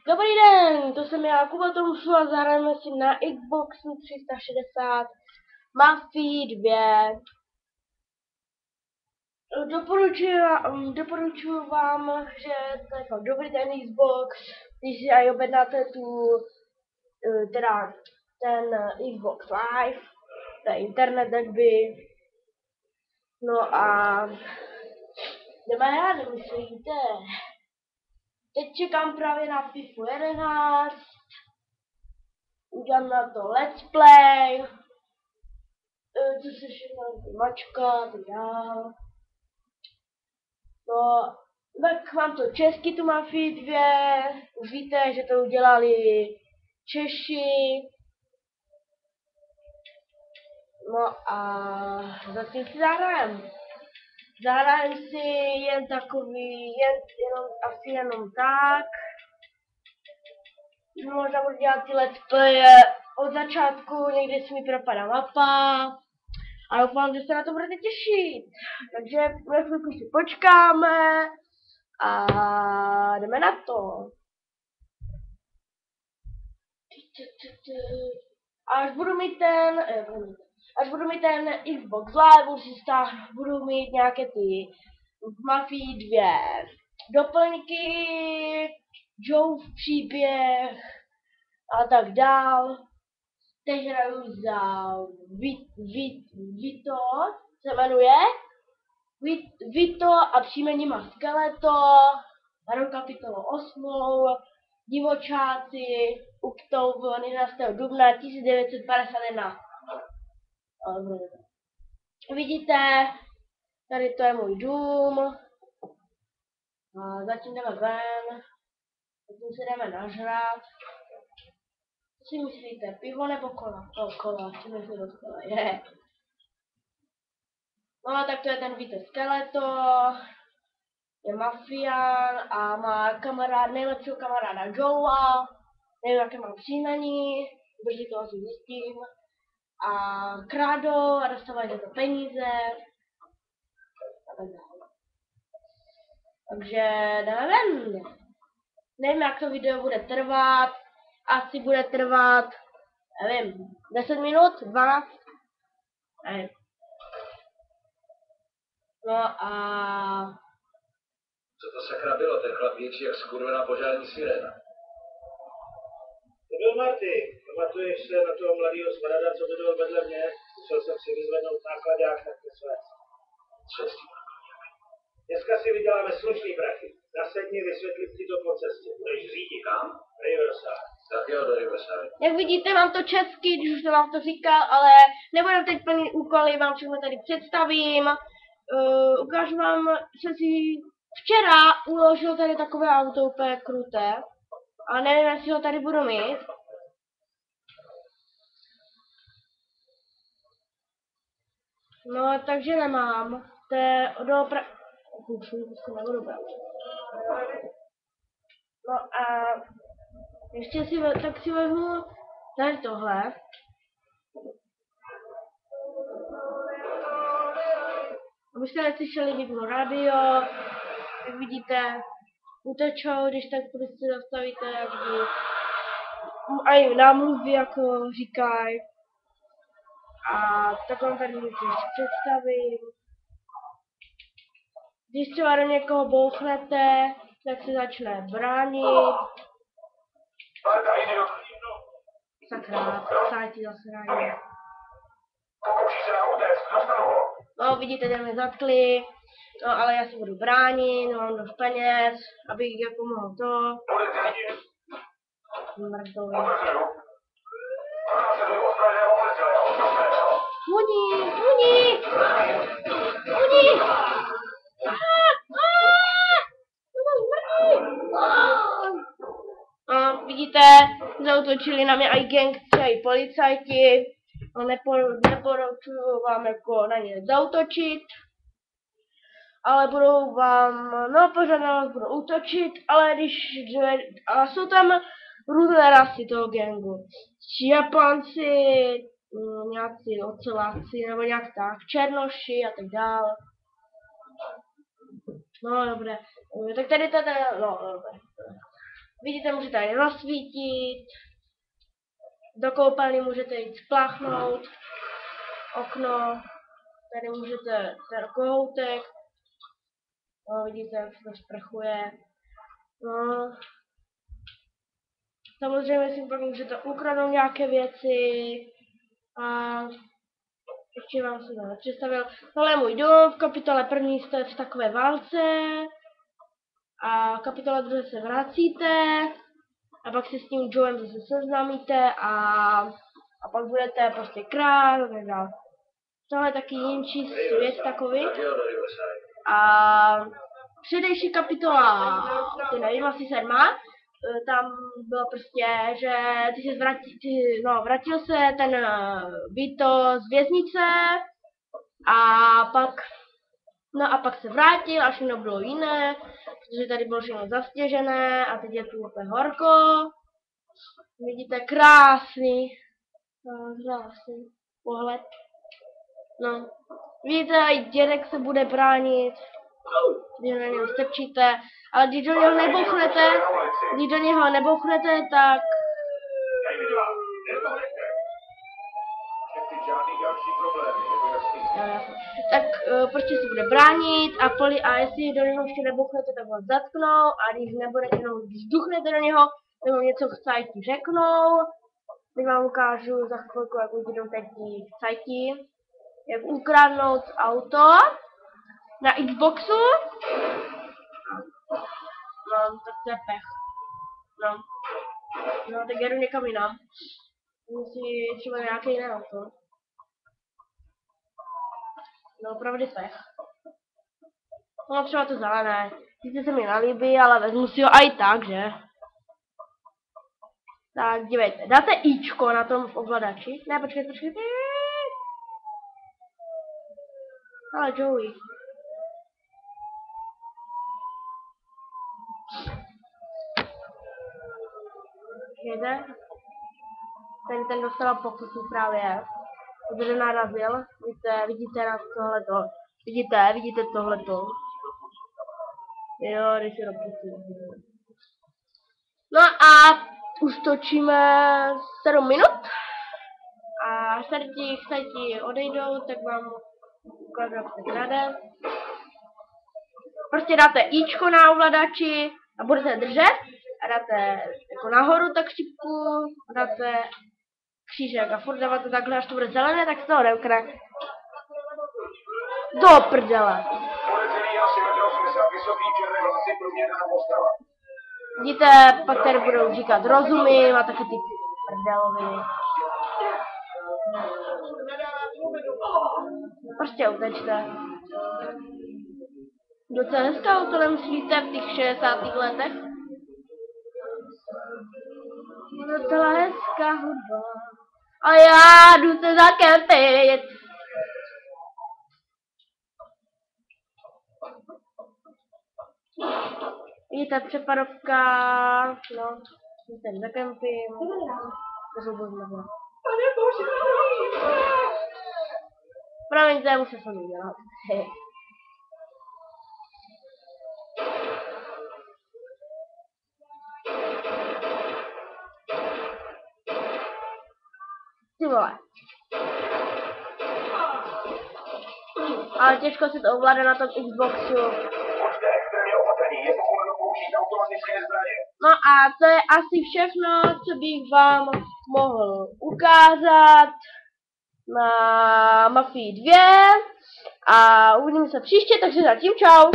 Dobrý den, to jsem já, Kuba Tomšu a zahrajeme si na Xboxu 360 Mafii 2. Doporučuji vám, že to je fakt dobrý ten Xbox, když si aj objednáte ten Xbox Live, to je internet jakby. No a jdeme, nemyslíte? Teď čekám právě na FIFA 11, udělám na to let's play, co se všechno mačka, tak dál. No, tak mám to česky tu Mafii 2, už víte, že to udělali Češi. No a zatím si zahrajem. Zahrajem si jen takový, jenom tak. Možná budu dělat ty let's play od začátku, někdy si mi propadá mapa. A doufám, že se na to budete těšit. Takže na chvilku si počkáme a jdeme na to. Až budu mít ten Xbox Live, už si budu mít nějaké ty Mafii 2 doplňky, Joe příběh a tak dál. Teď hraju za Vito, se jmenuje Vito a příjmení má Skeleto, hraju kapitolu 8, Divočáci, oktober 11. dubna 1951. Vidíte, tady to je můj dům. A zatím jdeme ven, zatím se jdeme nažrat. Co si myslíte, pivo nebo kola? Kola, si myslím do kola, je. No tak to je ten Vito Skeleto, je mafián a má nejlepšího kamaráda Joea, nevím, jaké mám příjmení, brzy to asi zjistím. A krádou a dostávají za to peníze a tak dále. Takže jdeme ven. Nevím, jak to video bude trvat, asi bude trvat, nevím, 10 minut, 12, nevím. No a... Co to sakra bylo, ten chlap větší jak skurvená požární sirena. To byl Marty. Pamatuješ se na toho mladého zvrada, co bydlel vedle mě? Musel jsem si vyzvednout nákladák na to své. Co s tím? Dneska si vyděláme slušný prachy. Nasedni, vysvětlit ti to po cestě. Budeš řídit kam? Riverside. Tak jo, do Riverside. Jak vidíte, mám to česky, když už jsem vám to říkal, ale nebudem teď plnit úkoly, vám všechno tady představím. Ukážu vám, jsem si včera uložil tady takové auto úplně kruté. A nevím, jestli ho tady budu mít. No, takže nemám. To je No a ještě si vezmu tady tohle. Abyste neslyšeli někdo radio, jak vidíte, utečou, když tak prostě zastavíte, jakby aj námluvy, jako říkají. A tak vám tady něco ještě představím. Když třeba do někoho bouchnete, tak se začne bránit. Sakra, sáti zasraní. No, vidíte, že mě zatkli. No, ale já si budu bránit, mám dost peněz, abych jako mohl to. Mrdový. Uní! No, vidíte, zaútočili na mě i gangstři, i policajti. No, neporučuju vám jako na ně zaútočit. Ale budou vám, no pořád na vás budou útočit, ale a jsou tam různé rasy toho gangu. Japonci, nějací oceláci, nebo nějak tak, černoši a tak dále. No dobré, tak tady, no dobré. Vidíte, můžete tady rozsvítit, do koupelny můžete jít spláchnout, okno, tady můžete ten kohoutek, no, vidíte, jak se to sprchuje, no. Samozřejmě si pak můžete ukradnout nějaké věci a ještě vám se to nepředstavil. Tohle je můj dům, v kapitole první jste v takové válce a v kapitole druhé se vracíte a pak se s tím Joem zase seznámíte a pak budete prostě král a tak dále. Tohle je taky jinčí svět takový. A předejší kapitola, to nevím, asi 7, tam bylo prostě, že vrátil se ten Vito z věznice a pak se vrátil a všechno bylo jiné, protože tady bylo všechno zastěžené a teď je tu úplně horko. Vidíte, krásný pohled. No, vidíte, i dědek se bude bránit, když na něm strčíte, ale když do něho nebouchnete, tak prostě se bude bránit a jestli do něho ještě nebouchnete, tak vás zatknou a když vzduchnete do něho, nebo něco chcajti řeknou, teď vám ukážu za chvilku, jak budou teď chcajti, jak ukradnout auto na Xboxu. No, tak to je pech. No, tak jedu někam jinam. Musí třeba nějaké jiné auto. No, opravdu pech. No, třeba to zelené. Sice se mi nelíbí, ale vezmu si ho i tak, že? Tak, dívejte, dáte Ičko na tom ovladači. Ne, počkejte. Ale Joey. Jede? Ten dostal pokusu právě. Protože narazil. Vidíte na tohleto. Vidíte tohleto. Jo, když je do pokusu. No a už točíme 7 minut. A až tady ti odejdou, tak vám ukážu, jak se krade. Prostě dáte Ičko na ovladači a budete držet. A dáte jako nahoru tak šipku, dáte křížek a furt dáváte takhle, až to bude zelené, tak se to odemkne. Do prdele. Vidíte, pak tady budou říkat rozumím a taky ty prdeloviny. Prostě utečte. Docela hezká auto, nemyslíte, v těch 60. letech? Docela hezká hudba. A já jdu se zakempit. Vidíte, přepadovka, no, jsem zakempím. Promiňte, musím se udělat. Ty vole. Ale těžko se to ovládá na tom Xboxu. No a to je asi všechno, co bych vám mohl ukázat na Mafii 2. A uvidíme se příště, takže zatím čau.